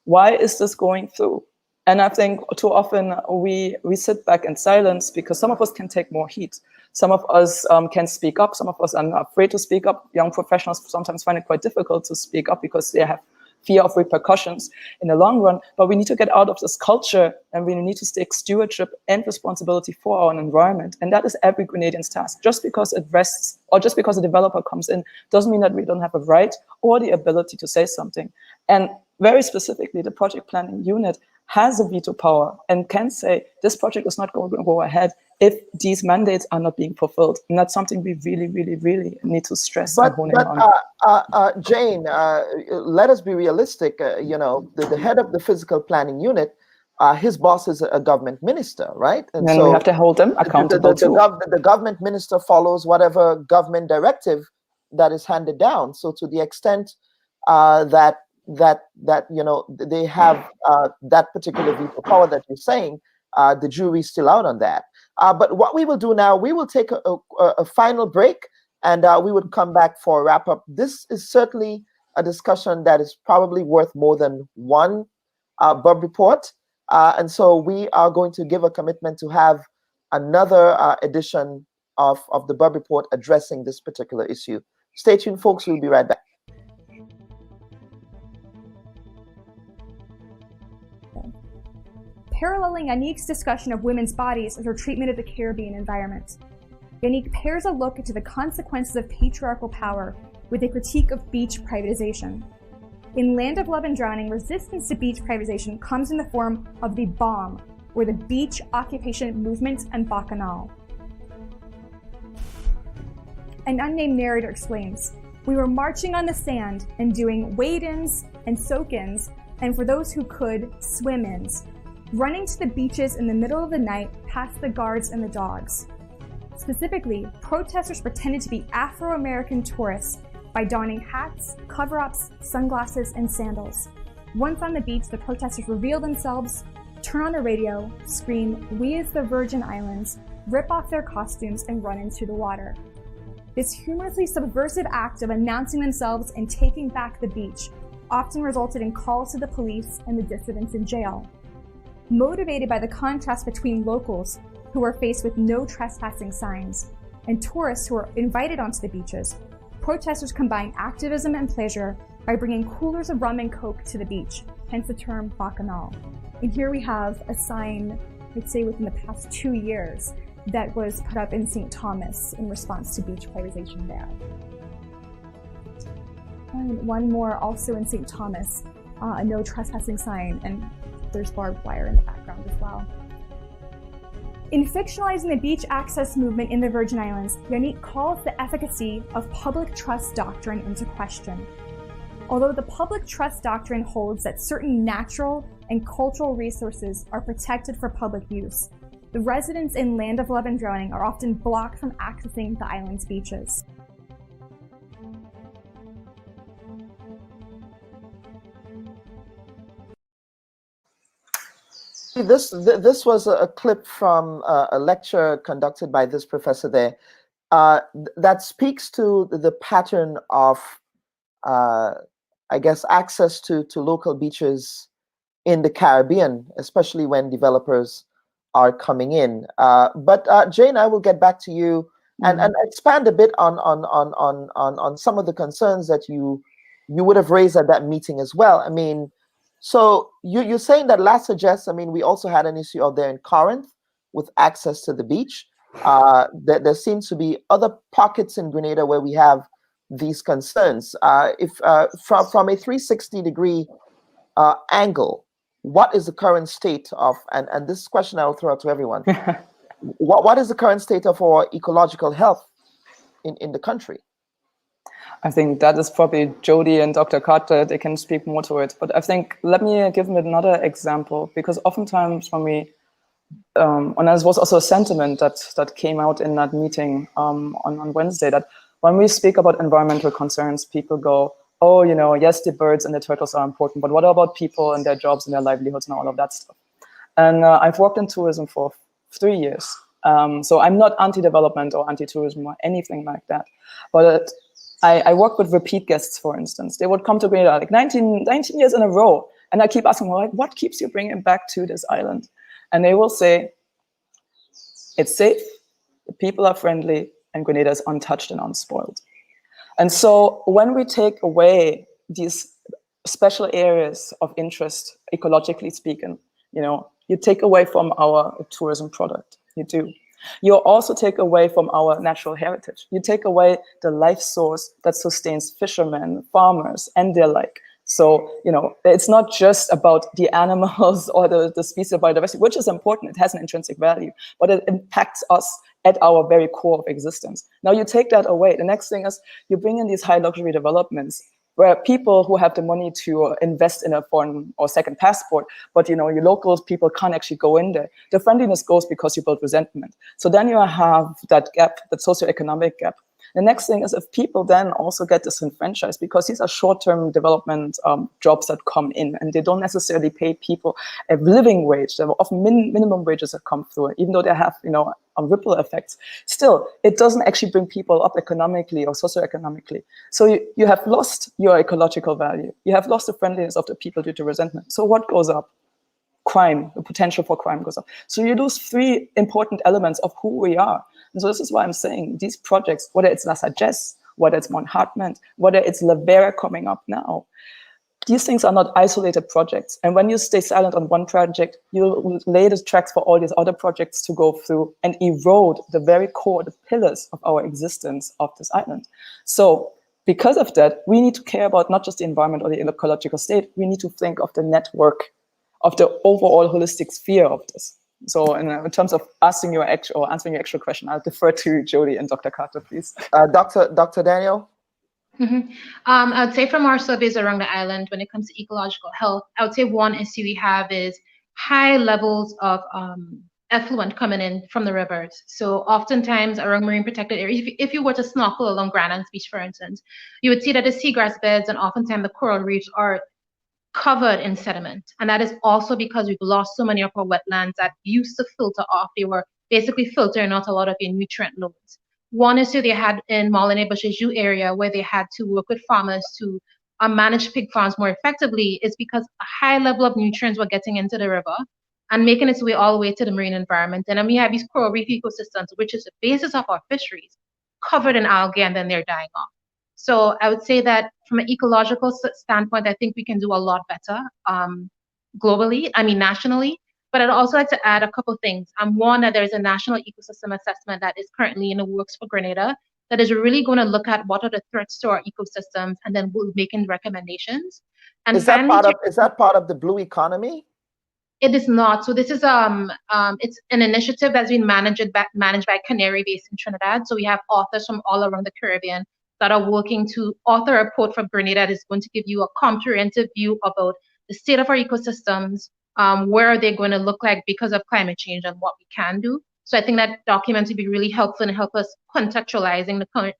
why is this going through? And I think too often we sit back in silence because some of us can take more heat. Some of us can speak up. Some of us are afraid to speak up. Young professionals sometimes find it quite difficult to speak up because they have fear of repercussions in the long run. But we need to get out of this culture, and we need to take stewardship and responsibility for our environment. And that is every Grenadian's task. Just because it rests, or just because a developer comes in, doesn't mean that we don't have a right or the ability to say something. And very specifically, the project planning unit has a veto power and can say this project is not going to go ahead if these mandates are not being fulfilled. And that's something we really, really, really need to stress. But Jane, let us be realistic. The head of the physical planning unit his boss is a government minister, right? And Then we have so to hold them accountable too. the government minister follows whatever government directive that is handed down. So to the extent that you know they have that particular veto power that you're saying, the jury's still out on that. But what we will do now, we will take a final break, and we would come back for a wrap up. This is certainly a discussion that is probably worth more than one Bub report. And so we are going to give a commitment to have another edition of the Bub report addressing this particular issue. Stay tuned, folks. We'll be right back. Paralleling Yannick's discussion of women's bodies as her treatment of the Caribbean environment, Yannick pairs a look into the consequences of patriarchal power with a critique of beach privatization. In Land of Love and Drowning, resistance to beach privatization comes in the form of the BOM, or the Beach Occupation Movement and Bacchanal. An unnamed narrator explains, "We were marching on the sand and doing wade-ins and soak-ins, and for those who could, swim-ins, running to the beaches in the middle of the night past the guards and the dogs." Specifically, protesters pretended to be Afro-American tourists by donning hats, cover-ups, sunglasses, and sandals. Once on the beach, the protesters reveal themselves, turn on the radio, scream, "We is the Virgin Islands," rip off their costumes, and run into the water. This humorously subversive act of announcing themselves and taking back the beach often resulted in calls to the police and the dissidents in jail. Motivated by the contrast between locals who are faced with no trespassing signs and tourists who are invited onto the beaches, protesters combine activism and pleasure by bringing coolers of rum and coke to the beach, hence the term Bacchanal. And here we have a sign, I'd say within the past 2 years, that was put up in St. Thomas in response to beach privatization there. And one more also in St. Thomas, a no trespassing sign, and there's barbed wire in the background as well. In fictionalizing the beach access movement in the Virgin Islands, Yannick calls the efficacy of public trust doctrine into question. Although the public trust doctrine holds that certain natural and cultural resources are protected for public use, the residents in Land of Love and Drowning are often blocked from accessing the island's beaches. This was a clip from a lecture conducted by this professor there that speaks to the pattern of, I guess, access to local beaches in the Caribbean, especially when developers are coming in. But Jane, I will get back to you and expand a bit on some of the concerns that you would have raised at that meeting as well. I mean, so you're saying that last suggests, I mean, we also had an issue out there in Corinth with access to the beach. There seems to be other pockets in Grenada where we have these concerns. If from a 360-degree angle, what is the current state of, and this question I will throw out to everyone, what is the current state of our ecological health in the country? I think that is probably Jody and Dr. Carter, they can speak more to it. But I think, let me give another example, because oftentimes when we, and there was also a sentiment that came out in that meeting on Wednesday, that when we speak about environmental concerns, people go, oh, you know, yes, the birds and the turtles are important, but what about people and their jobs and their livelihoods and all of that stuff? And I've worked in tourism for 3 years. So I'm not anti-development or anti-tourism or anything like that. But I work with repeat guests, for instance. They would come to Grenada like 19 years in a row. And I keep asking, well, like, what keeps you bringing back to this island? And they will say, it's safe, the people are friendly, and Grenada is untouched and unspoiled. And so when we take away these special areas of interest, ecologically speaking, you know, you take away from our tourism product, you do. You also take away from our natural heritage. You take away the life source that sustains fishermen, farmers, and their like. So, you know, it's not just about the animals or the species of biodiversity, which is important. It has an intrinsic value, but it impacts us at our very core of existence. Now you take that away. The next thing is you bring in these high luxury developments where people who have the money to invest in a foreign or second passport, but your local people can't actually go in there. The friendliness goes because you build resentment. So then you have that gap, that socioeconomic gap. The next thing is if people then also get disenfranchised, because these are short-term development jobs that come in, and they don't necessarily pay people a living wage. There are often minimum wages that come through, even though they have ripple effects. Still, it doesn't actually bring people up economically or socioeconomically. So you have lost your ecological value. You have lost the friendliness of the people due to resentment. So what goes up? Crime, the potential for crime goes up. So you lose three important elements of who we are. And so this is why I'm saying these projects, whether it's La Sagesse, whether it's Mount Hartman, whether it's La Vera coming up now, these things are not isolated projects. And when you stay silent on one project, you lay the tracks for all these other projects to go through and erode the very core, the pillars of our existence of this island. So because of that, we need to care about not just the environment or the ecological state. We need to think of the network, of the overall holistic sphere of this. So in terms of answering your actual question, I'll defer to Jody and Dr. Carter, please. Dr. Daniel? I'd say from our surveys around the island, when it comes to ecological health, I would say one issue we have is high levels of effluent coming in from the rivers. So oftentimes around marine protected areas, if you were to snorkel along Grand Anse Beach, for instance, you would see that the seagrass beds and oftentimes the coral reefs are covered in sediment. And that is also because we've lost so many of our wetlands that used to filter off. They were basically filtering out a lot of your nutrient loads. One issue they had in Marlene Bush's Zoo area, where they had to work with farmers to manage pig farms more effectively, is because a high level of nutrients were getting into the river and making its way all the way to the marine environment. And then we have these coral reef ecosystems, which is the basis of our fisheries, covered in algae, and then they're dying off. So I would say that from an ecological standpoint, I think we can do a lot better globally, nationally. But I'd also like to add a couple of things. One, that there's a national ecosystem assessment that is currently in the works for Grenada that is really going to look at what are the threats to our ecosystems, and then we'll making recommendations. And is that part of the blue economy? It is not. So this is it's an initiative that's been managed by Canary based in Trinidad. So we have authors from all around the Caribbean that are working to author a report for Grenada that is going to give you a comprehensive view about the state of our ecosystems, where are they going to look like because of climate change, and what we can do. So I think that document would be really helpful and help us contextualizing the current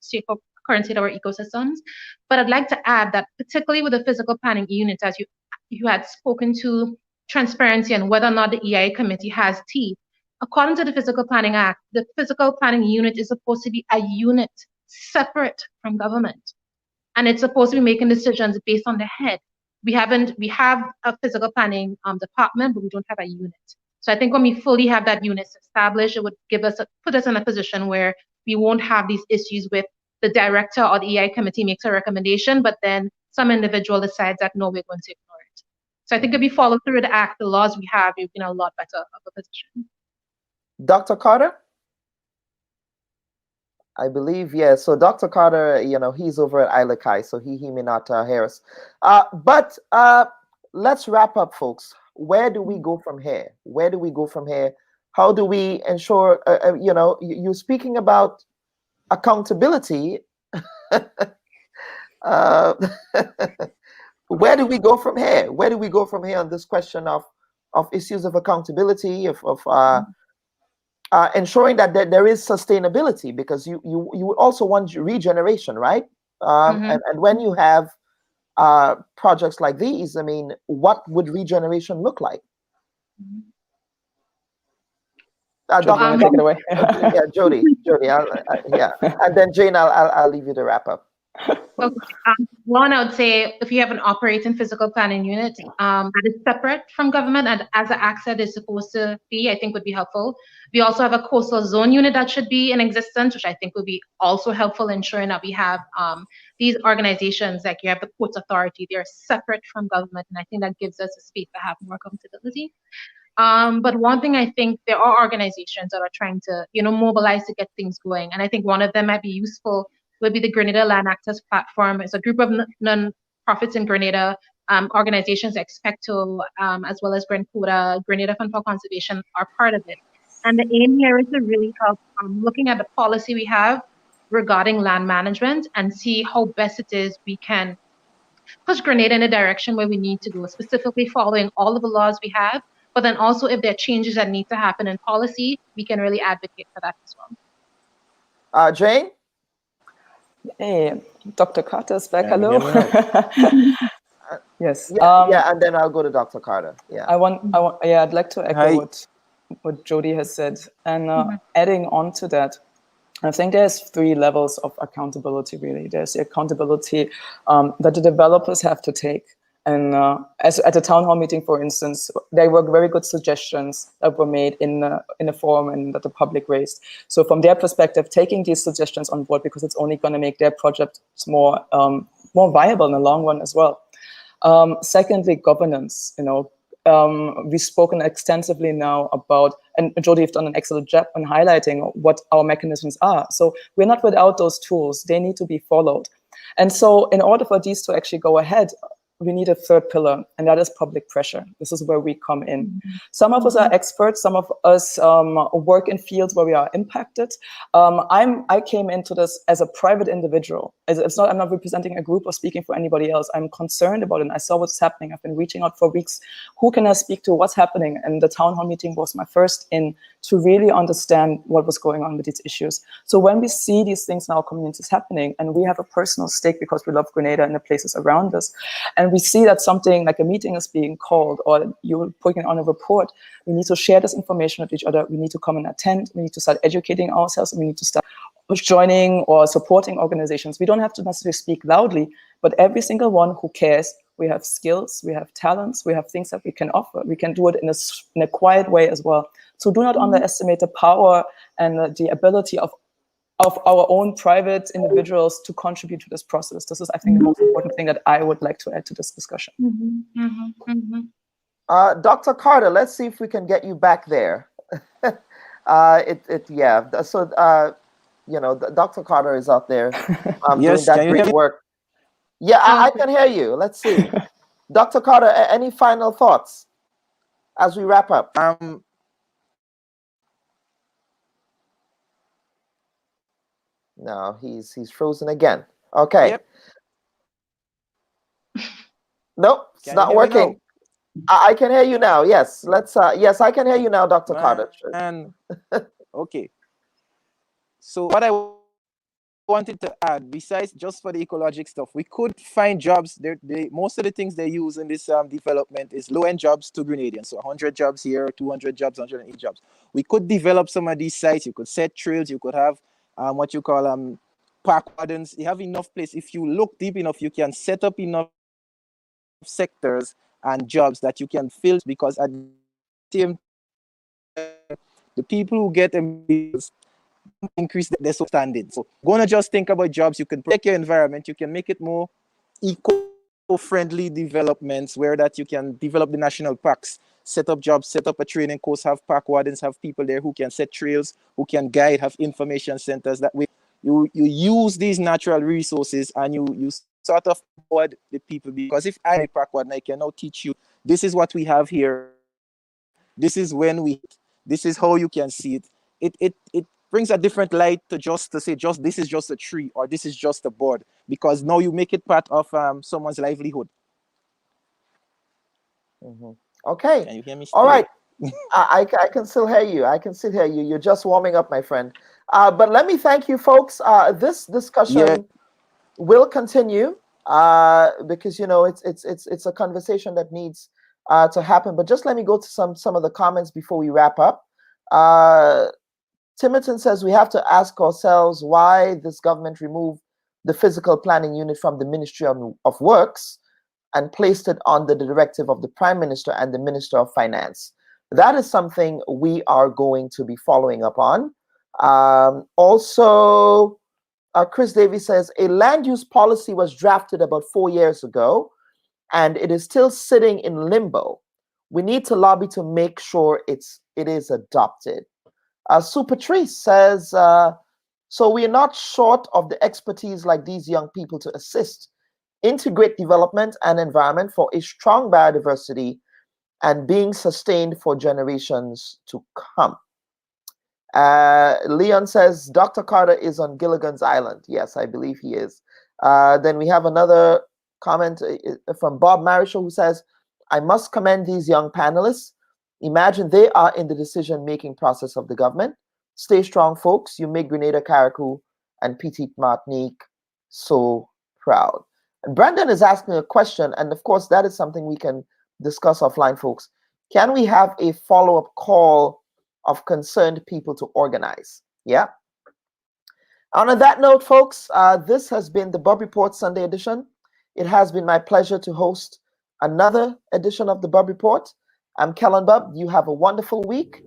state of our ecosystems. But I'd like to add that particularly with the physical planning unit, as you had spoken to transparency and whether or not the EIA committee has teeth. According to the Physical Planning Act, the physical planning unit is supposed to be a unit separate from government. And it's supposed to be making decisions based on the head. We have a physical planning department, but we don't have a unit. So I think when we fully have that unit established, it would put us in a position where we won't have these issues with the director or the EIA committee makes a recommendation, but then some individual decides that no, we're going to ignore it. So I think if we follow through the act, the laws we have, we've been a lot better of a position. Dr. Carter? I believe, yeah. So Dr. Carter, he's over at Isla Kai, so he may not hear us. But let's wrap up, folks. Where do we go from here? Where do we go from here? How do we ensure, you're speaking about accountability. Where do we go from here? Where do we go from here on this question of issues of accountability, of ensuring that there is sustainability, because you also want regeneration, right? And when you have projects like these, what would regeneration look like? Jody, take it away. Yeah, Jody, yeah, and then Jane, I'll leave you to wrap up. Okay. One, I would say if you have an operating physical planning unit that is separate from government, and as the Act said is supposed to be, I think would be helpful. We also have a coastal zone unit that should be in existence, which I think would be also helpful, ensuring that we have these organizations, like you have the Ports Authority, they're separate from government, and I think that gives us a space to have more accountability. But one thing, I think there are organizations that are trying to, mobilize to get things going, and I think one of them might be useful would be the Grenada Land Access Platform. It's a group of non-profits in Grenada, organizations like Expecto, as well as Grenada Fund for Conservation are part of it. And the aim here is to really help looking at the policy we have regarding land management and see how best it is we can push Grenada in a direction where we need to go, specifically following all of the laws we have. But then also, if there are changes that need to happen in policy, we can really advocate for that as well. Jane? Hey, Dr. Carter's back. Yeah, you Hello. hear me now? Yes. Yeah, and then I'll go to Dr. Carter. Yeah. I'd like to echo Hi. what Jody has said. And adding on to that, I think there's 3 levels of accountability, really. There's the accountability that the developers have to take. And as at the town hall meeting, for instance, there were very good suggestions that were made in a forum and that the public raised. So from their perspective, taking these suggestions on board, because it's only going to make their projects more viable in the long run as well. Secondly, governance. We've spoken extensively now about, and Jody, you've done an excellent job on highlighting what our mechanisms are. So we're not without those tools. They need to be followed. And so in order for these to actually go ahead, we need a 3rd pillar, and that is public pressure. This is where we come in. Some of us are experts. Some of us work in fields where we are impacted. I came into this as a private individual. I'm not representing a group or speaking for anybody else. I'm concerned about it. And I saw what's happening. I've been reaching out for weeks. Who can I speak to? What's happening? And the town hall meeting was my first in to really understand what was going on with these issues. So when we see these things in our communities happening, and we have a personal stake because we love Grenada and the places around us, and we see that something like a meeting is being called or you're putting on a report, we need to share this information with each other. We need to come and attend. We need to start educating ourselves. And we need to start joining or supporting organizations. We don't have to necessarily speak loudly, but every single one who cares, we have skills, we have talents, we have things that we can offer. We can do it in a quiet way as well. So do not underestimate the power and the ability of our own private individuals to contribute to this process. This is, I think, the most important thing that I would like to add to this discussion. Dr. Carter, let's see if we can get you back there. So, Dr. Carter is out there Yes, doing that can you hear great me? work. Yeah, I can hear you. Let's see. Dr. Carter, any final thoughts as we wrap up? No, he's frozen again. Okay. Yep. Nope, it's Can you not hear me working. I can hear you now. Yes, yes, I can hear you now, Dr. now? Carter. And okay. So what I wanted to add, besides just for the ecologic stuff, we could find jobs. Most of the things they use in this development is low-end jobs to Grenadians. So 100 jobs here, 200 jobs, 180 jobs. We could develop some of these sites. You could set trails. You could have what you call park wardens. You have enough place. If you look deep enough, you can set up enough sectors and jobs that you can fill, because at the same time, the people who get employees increase their standards. So gonna just think about jobs. You can protect your environment. You can make it more eco-friendly developments where that you can develop the national parks, set up jobs, set up a training course, have park wardens, have people there who can set trails, who can guide, have information centers. That way you use these natural resources and you sort of board the people, because if I'm a park warden, I can now teach you, this is what we have here, this is when this is how you can see it. It brings a different light to say this is just a tree or this is just a board, because now you make it part of someone's livelihood. Okay. Can you hear me still? All right. I can still hear you. You're just warming up, my friend. But let me thank you, folks. This discussion will continue because it's a conversation that needs to happen. But just let me go to some of the comments before we wrap up. Timerton says we have to ask ourselves why this government removed the physical planning unit from the Ministry of Works and placed it under the directive of the Prime Minister and the Minister of Finance. That is something we are going to be following up on. Also, Chris Davies says a land use policy was drafted about 4 years ago, and it is still sitting in limbo. We need to lobby to make sure it is adopted. Sue Patrice says, so we are not short of the expertise like these young people to assist, integrate development and environment for a strong biodiversity and being sustained for generations to come. Leon says, Dr. Carter is on Gilligan's Island. Yes, I believe he is. Then we have another comment from Bob Marishall, who says, I must commend these young panelists. Imagine they are in the decision-making process of the government. Stay strong, folks. You make Grenada, Carriacou, and Petite Martinique so proud. And Brandon is asking a question, and of course, that is something we can discuss offline, folks. Can we have a follow-up call of concerned people to organize? Yeah. And on that note, folks, this has been the Bub Report Sunday edition. It has been my pleasure to host another edition of the Bub Report. I'm Kellen Bub. You have a wonderful week.